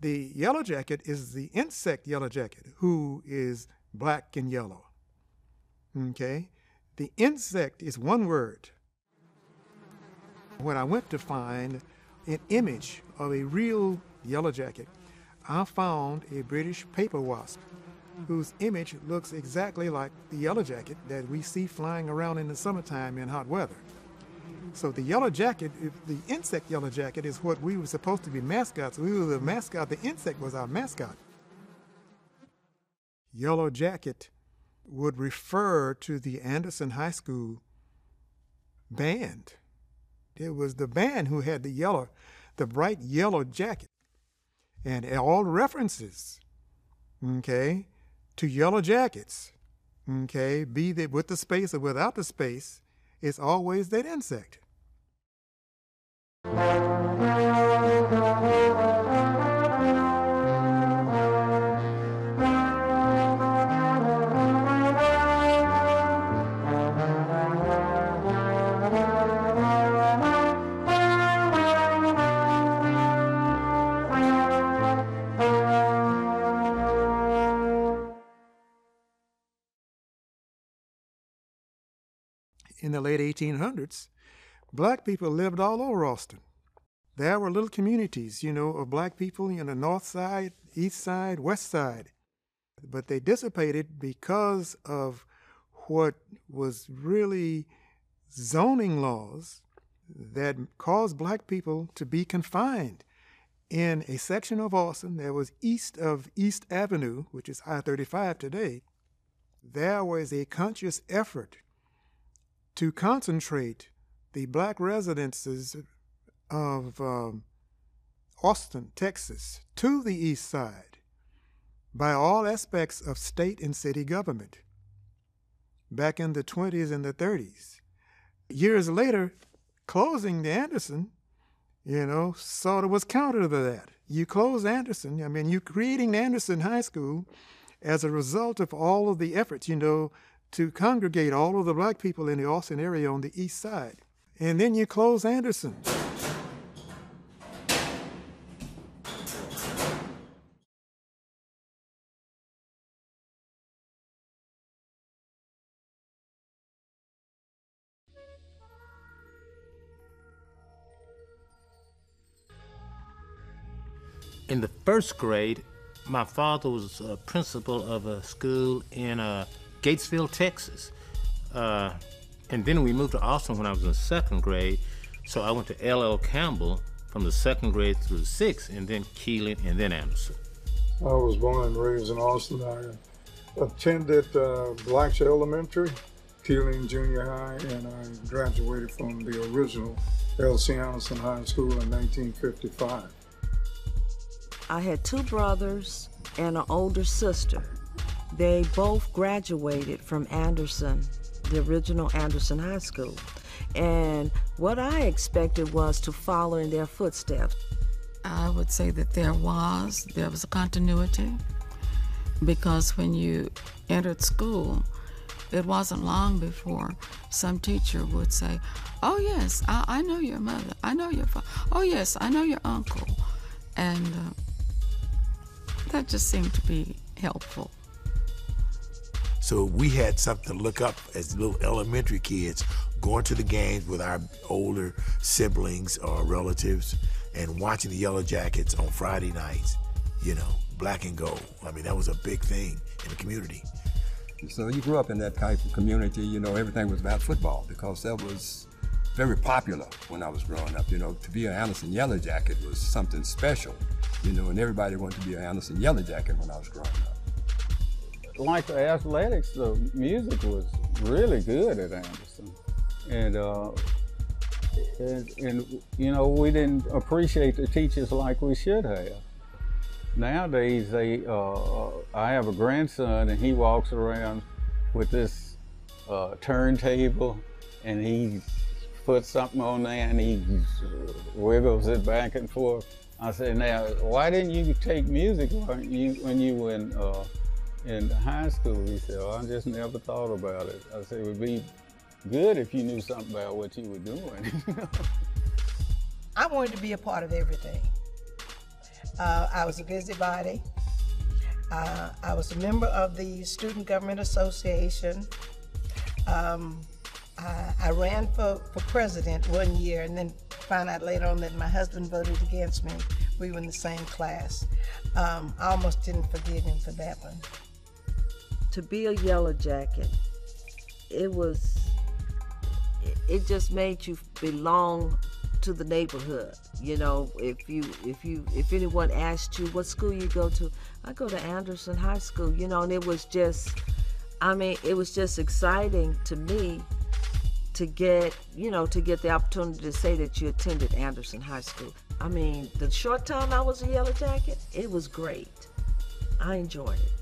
The yellow jacket is the insect yellow jacket, who is black and yellow. Okay? The insect is one word. When I went to find an image of a real yellow jacket, I found a British paper wasp whose image looks exactly like the yellow jacket that we see flying around in the summertime in hot weather. So the yellow jacket, the insect yellow jacket, is what we were supposed to be mascots. We were the mascot. The insect was our mascot. Yellow jacket would refer to the Anderson High School band. It was the band who had the bright yellow jacket. And all references, okay, to yellow jackets, okay, be they with the space or without the space, it's always that insect. In the late 1800s, black people lived all over Austin. There were little communities, of black people in the north side, east side, west side. But they dissipated because of what was really zoning laws that caused black people to be confined in a section of Austin that was east of East Avenue, which is I-35 today. There was a conscious effort to concentrate the black residences of Austin, Texas, to the east side by all aspects of state and city government back in the 20s and the 30s. Years later, closing the Anderson, sort of was counter to that. You close Anderson, you're creating Anderson High School as a result of all of the efforts, to congregate all of the black people in the Austin area on the east side. And then you close Anderson. In the first grade, my father was a principal of a school in Gatesville, Texas. And then we moved to Austin when I was in second grade. So I went to L.L. Campbell from the second grade through the sixth, and then Keeling, and then Anderson. I was born and raised in Austin. I attended Blacks Elementary, Keeling Junior High, and I graduated from the original L.C. Anderson High School in 1955. I had two brothers and an older sister. They both graduated from Anderson, the original Anderson High School. And what I expected was to follow in their footsteps. I would say that there was a continuity, because when you entered school, it wasn't long before some teacher would say, "Oh yes, I know your mother, I know your father, oh yes, I know your uncle." And that just seemed to be helpful. So we had something to look up as little elementary kids, going to the games with our older siblings or relatives and watching the Yellow Jackets on Friday nights, black and gold. That was a big thing in the community. So you grew up in that type of community, everything was about football, because that was very popular when I was growing up. To be an Anderson Yellow Jacket was something special, and everybody wanted to be an Anderson Yellow Jacket when I was growing up. Like the athletics, the music was really good at Anderson. And we didn't appreciate the teachers like we should have. Nowadays, I have a grandson, and he walks around with this turntable, and he puts something on there, and he wiggles it back and forth. I said, now, why didn't you take music when you were in high school? He said, I just never thought about it. I said, it would be good if you knew something about what you were doing. I wanted to be a part of everything. I was a busybody. I was a member of the Student Government Association. I ran for president one year and then found out later on that my husband voted against me. We were in the same class. I almost didn't forgive him for that one. To be a Yellow Jacket, it just made you belong to the neighborhood. You know, if anyone asked you what school you go to, I go to Anderson High School, you know, and it was just exciting to me to get the opportunity to say that you attended Anderson High School. I mean, the short time I was a Yellow Jacket, it was great. I enjoyed it.